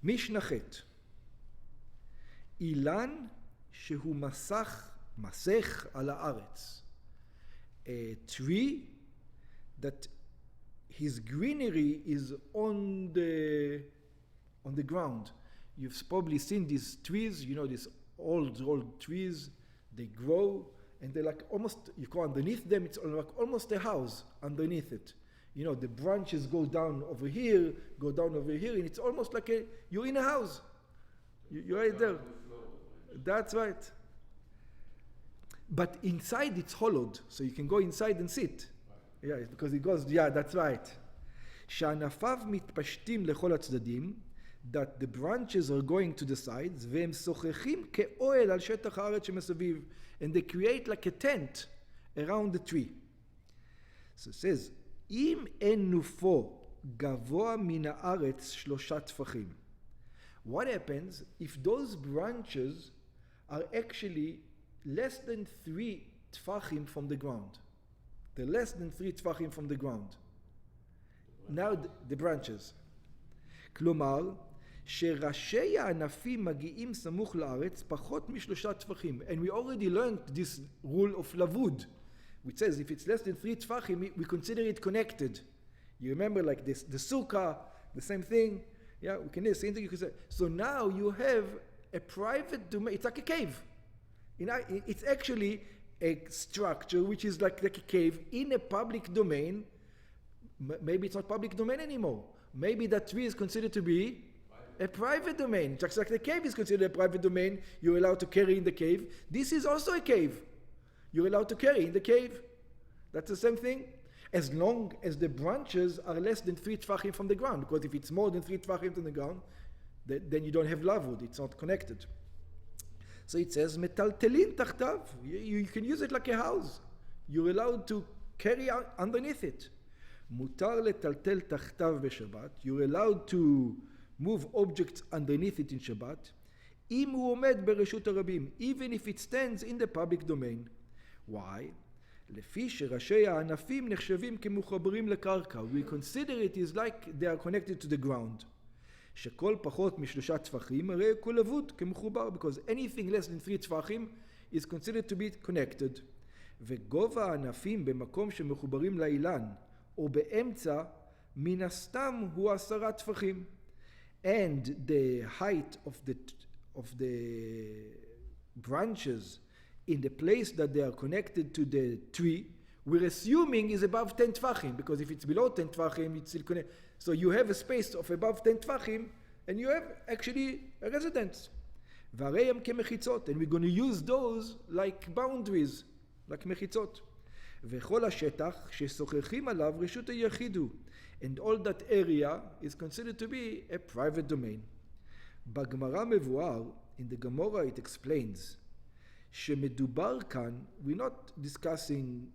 Mishnah Chet. אילן שהוא מסך על הארץ. A tree that his greenery is on the ground. You've probably seen these trees, you know, these old trees, they grow, and they're like almost, you go underneath them, it's like almost a house underneath it. You know, the branches go down over here, and it's almost like you're in a house. You're right there. That's right. But inside it's hollowed, so you can go inside and sit. Yeah, because it goes, yeah, that's right. שענפיו מתפשטים לכל הצדדים, that the branches are going to the sides, והם שוחחים כאוהל על שטח הארץ שמסביב, and they create like a tent around the tree. So it says, אם אין נופו גבוה מן הארץ 3 טפחים. What happens if those branches are actually less than 3 tfachim from the ground? They're less than 3 tfachim from the ground. Now the branches. כלומר, שראשי הענפים מגיעים סמוך לארץ פחות מ3 טפחים. And we already learned this rule of lavud, which says if it's less than 3 tfachim, we consider it connected. You remember like this, the sukkah, the same thing. Yeah, we can do the same thing. You can say. So now you have a private domain. It's like a cave. It's actually a structure which is like a cave in a public domain. Maybe it's not public domain anymore. Maybe that tree is considered to be a private domain. Just like the cave is considered a private domain, you're allowed to carry in the cave. This is also a cave. You're allowed to carry in the cave. That's the same thing. As long as the branches are less than 3 tfachim from the ground. Because if it's more than 3 tfachim from the ground, then you don't have lavud. It's not connected. So it says, metaltelin tachtav. You can use it like a house. You're allowed to carry out underneath it. Mutar letaltel tachtav b'Shabbat. You're allowed to move objects underneath it in Shabbat. Im hu omed bereshut harabim. Even if it stands in the public domain. Why? לפי שראשי הענפים נחשבים כמחוברים לקרקע. We consider it is like they are connected to the ground. שכל פחות מ3 טפחים הרי כל אבוד כמחובר, because anything less than 3 טפחים is considered to be connected. וגובה הענפים במקום שמחוברים לאילן או באמצע מן הסתם הוא 10 טפחים. And the height of the branches in the place that they are connected to the tree, we're assuming is above 10 tfachim, because if it's below 10 tfachim, it's still connected. So you have a space of above 10 tfachim, and you have actually a residence. והרי הם כמחיצות, and we're going to use those like boundaries, like מחיצות. וכל השטח ששוחחים עליו רשות היחיד הוא, and all that area is considered to be a private domain. בגמרא מבואר, in the Gemara it explains, שמדובר כאן, we're not discussing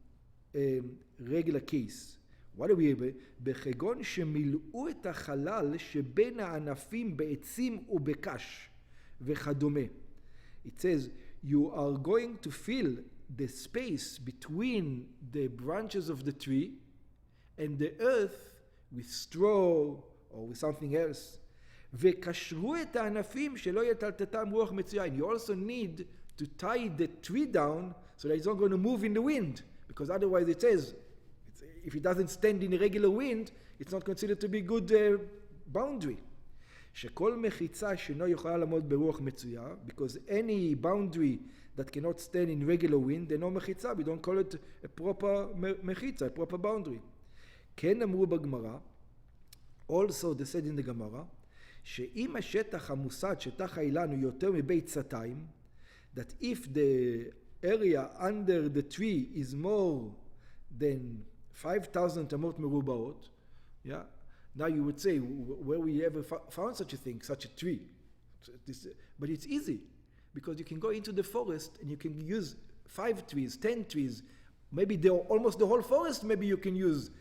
a regular case. What are we able? בחגון שמילאו את החלל שבין הענפים בעצים ובקש וכדומה. It says, you are going to fill the space between the branches of the tree and the earth with straw or with something else. וקשרו את הענפים שלא יטלטלם רוח מצויה. You also need to tie the tree down so that it's not going to move in the wind, because otherwise it says if it doesn't stand in a regular wind, it's not considered to be good boundary. שכל מחיצה שאינו יכולה לעמוד ברוח מצויה, because any boundary that cannot stand in regular wind, אינו מחיצה, we don't call it a proper מחיצה, a proper boundary. כן אמרו בגמרא, also they said in the Gemara, שאם השטח המוסד, שטח האילן, הוא יותר מבית סתיים, that if the area under the tree is more than 5,000 אמות מרובעות, yeah, now you would say, where we ever found such a thing, such a tree? But it's easy, because you can go into the forest and you can use 5 trees, 10 trees, maybe almost the whole forest maybe you can use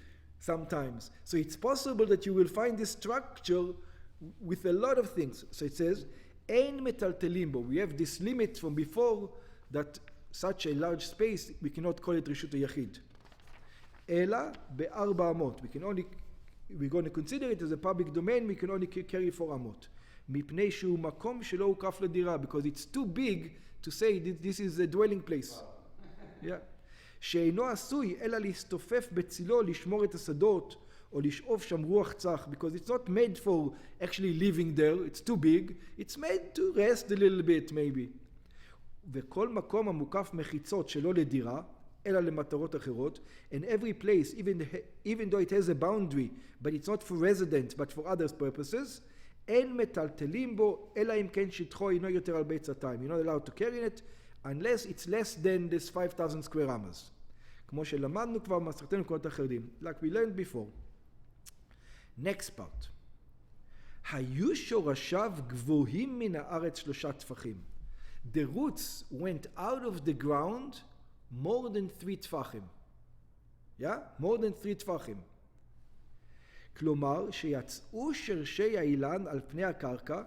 sometimes. So it's possible that you will find this structure with a lot of things. So it says, Ein metaltelim bo. We have this limit from before that such a large space, we cannot call it reshut hayachid. Ela be'arba amot. We're going to consider it as a public domain, we can only carry 4 amot. מפני שהוא מקום שלא הוקף לדירה, because it's too big to say this is a dwelling place. Yeah. שאינו עשוי אלא להסתופף בצילו, לשמור את השדות, או לשאוף שם רוח צח, because it's not made for actually living there, it's too big, it's made to rest a little bit maybe. וכל מקום המוקף מחיצות שלא לדירה, אלא למטרות אחרות, and every place, even though it has a boundary, but it's not for residents, but for others purposes, אין מטלטלים בו, אלא אם כן שטחו אינו יותר על בית סתיים. You're not allowed to carry it, unless it's less than this 5,000 square amas. כמו שלמדנו כבר במסכתנו במקומות אחרים, like we learned before. Next part. היו שורשיו גבוהים מן הארץ 3 טפחים. The roots went out of the ground more than 3 טפחים. Yeah? More than 3 טפחים. כלומר, שיצאו שרשי האילן על פני הקרקע,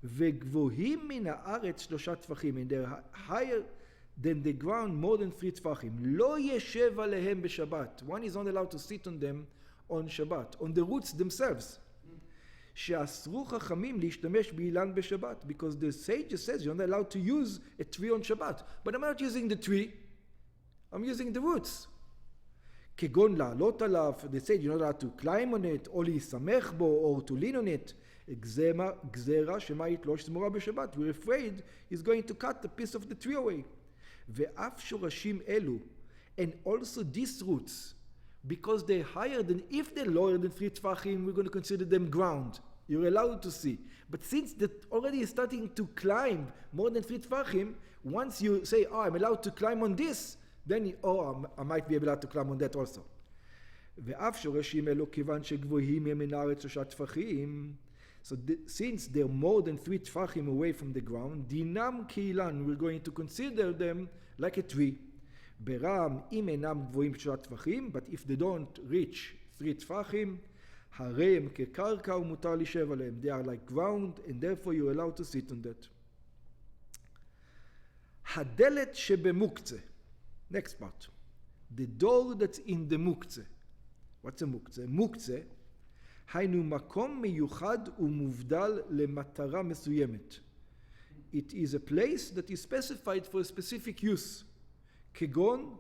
וגבוהים מן הארץ 3 טפחים. And they're higher than the ground more than 3 טפחים. לא ישב עליהם בשבת. One is not allowed to sit on them on Shabbat, on the roots themselves. שאסרו חכמים להשתמש באילן בשבת, because the sage says you're not allowed to use a tree on Shabbat. But I'm not using the tree, I'm using the roots. כגון לעלות עליו, they said you're not allowed to climb on it, או להיסמך בו, or to lean on it. גזרה שמה יתלוש זמורה בשבת. We're afraid he's going to cut a piece of the tree away. ואף שורשים אלו, and also these roots, because they're higher than, if they're lower than 3 טפחים, we're going to consider them ground. You're allowed to see. But since that already is starting to climb more than 3 טפחים, once you say, oh, I'm allowed to climb on this, then, I might be able to climb on that also. ואף שורשים אלו כיוון שגבוהים הם מן הארץ 3 טפחים, so since they're more than 3 טפחים away from the ground, דינם כאילן, we're going to consider them like a tree. ברם, אם אינם גבוהים 3 טפחים, but if they don't reach 3 טפחים, הרי הם כקרקע ומותר לשב עליהם. They are like ground, and therefore you're allowed to sit on that. הדלת שבמוקצה. Next part. The door that's in the מוקצה. What's a מוקצה? מוקצה, היינו מקום מיוחד ומובדל למטרה מסוימת. It is a place that is specified for a specific use. כגון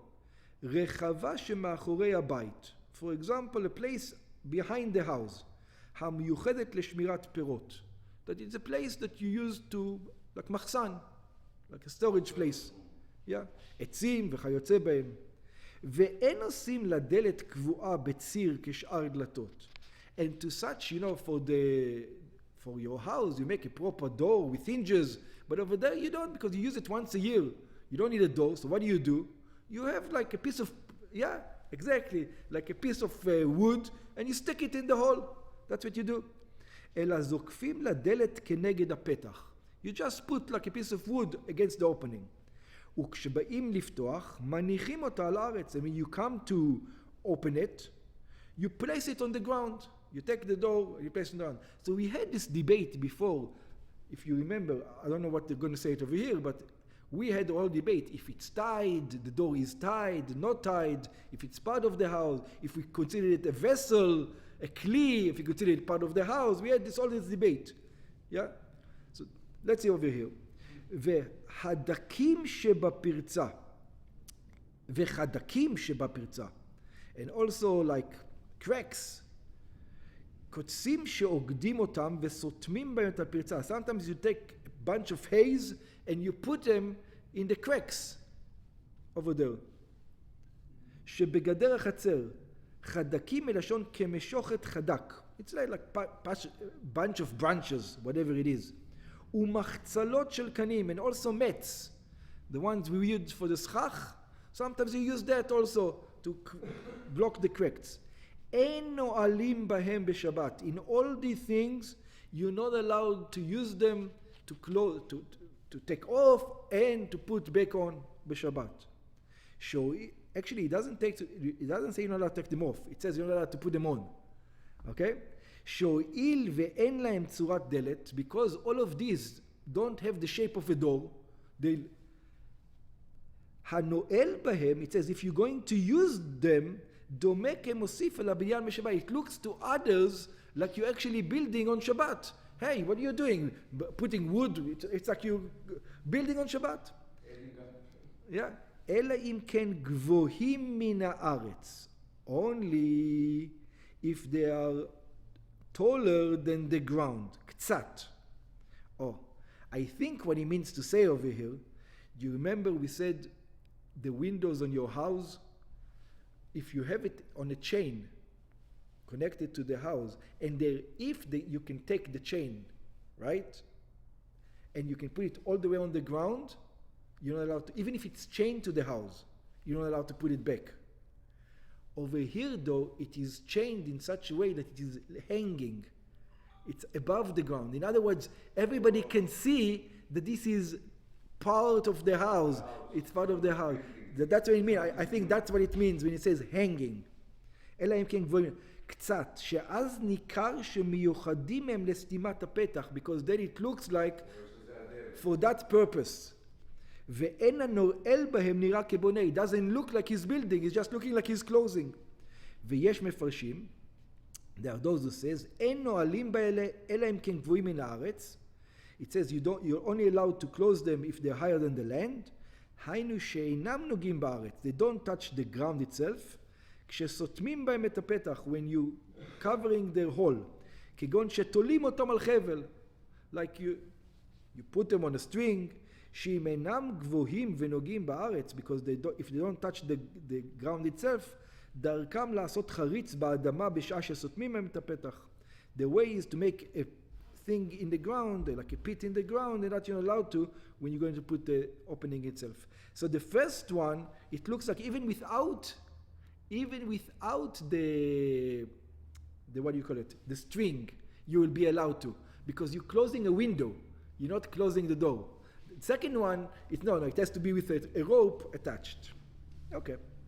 רחבה שמאחורי הבית. For example, a place behind the house. המיוחדת לשמירת פירות. That it's a place that you use to, like מחסן, like a storage place. Yeah? עצים וכיוצא בהם. ואין עושים לדלת קבועה בציר כשאר דלתות. And to such, for your house, you make a proper door with hinges. But over there you don't, because you use it once a year. You don't need a door, so what do? You have like a piece of, exactly, like a piece of wood, and you stick it in the hole. That's what you do. אלא זוקפים לדלת כנגד הפתח. You just put like a piece of wood against the opening. וכשבאים לפתוח, מניחים אותה על הארץ. I mean, you come to open it, you place it on the ground. You take the door, you place it on the ground. So we had this debate before. If you remember, I don't know what they're going to say it over here, but we had a whole debate. If it's tied, the door is tied, not tied. If it's part of the house, if we consider it a vessel, a kli, if we consider it part of the house. We had all this debate. Yeah? So let's see over here. והדקים שבפרצה. וחדקים שבפרצה. And also like cracks. קוצים שעוגדים אותם וסותמים בהם את הפרצה. Sometimes you take a bunch of hays and you put them in the cracks over there. שבגדר החצר, חדקים מלשון כמשוכת חדק. It's like bunch of branches, whatever it is. ומחצלות של קנים, and also mats, the ones we use for the schach. Sometimes you use that also to block the cracks. אין נועלים בהם בשבת. In all these things, you're not allowed to use them to close, to take off and to put back on בשבת. So actually, it doesn't say you're not allowed to take them off. It says you're not allowed to put them on. Okay? שהואיל ואין להם צורת דלת, because all of these don't have the shape of a door, הנועל בהם, it says if you're going to use them, דומה כמוסיף אל הבניין בשבת. It looks to others like you're actually building on Shabbat. Hey, what are you doing? Putting wood, it's like you building on Shabbat. Yeah. אלא אם כן גבוהים מן הארץ. Only if they are taller than the ground. קצת. Oh, I think what he means to say over here, do you remember we said the windows on your house, if you have it on a chain connected to the house, and you can take the chain, right? And you can put it all the way on the ground, you're not allowed to, even if it's chained to the house, you're not allowed to put it back. Over here, though, it is chained in such a way that it is hanging. It's above the ground. In other words, everybody can see that this is part of the house. It's part of the house. That's what it means. I think that's what it means when it says hanging. אלא אם כן גבוהים. קצת, שאז ניכר שמיוחדים הם לסתימת הפתח, because then it looks like for that purpose. ואין הנורא בהם נראה כבונה. It doesn't look like he's building, it's just looking like he's closing. ויש מפרשים, there are those who says, אין נועלים באלה, אלא אם כן גבוהים מן הארץ. It says you're only allowed to close them if they're higher than the land. היינו שאינם נוגעים בארץ. They don't touch the ground itself. כשסותמים בהם את הפתח, when you covering their hole, כגון שתולים אותם על חבל, like you put them on a string, שאם אינם גבוהים ונוגעים בארץ, because if they don't touch the ground itself, דרכם לעשות חריץ באדמה בשעה שסותמים בהם את הפתח. The way is to make a thing in the ground, like a pit in the ground, and that you're allowed to when you're going to put the opening itself. So the first one, it looks like even without the what do you call it? The string, you will be allowed to, because you're closing a window, you're not closing the door. The second one, it has to be with a rope attached. Okay.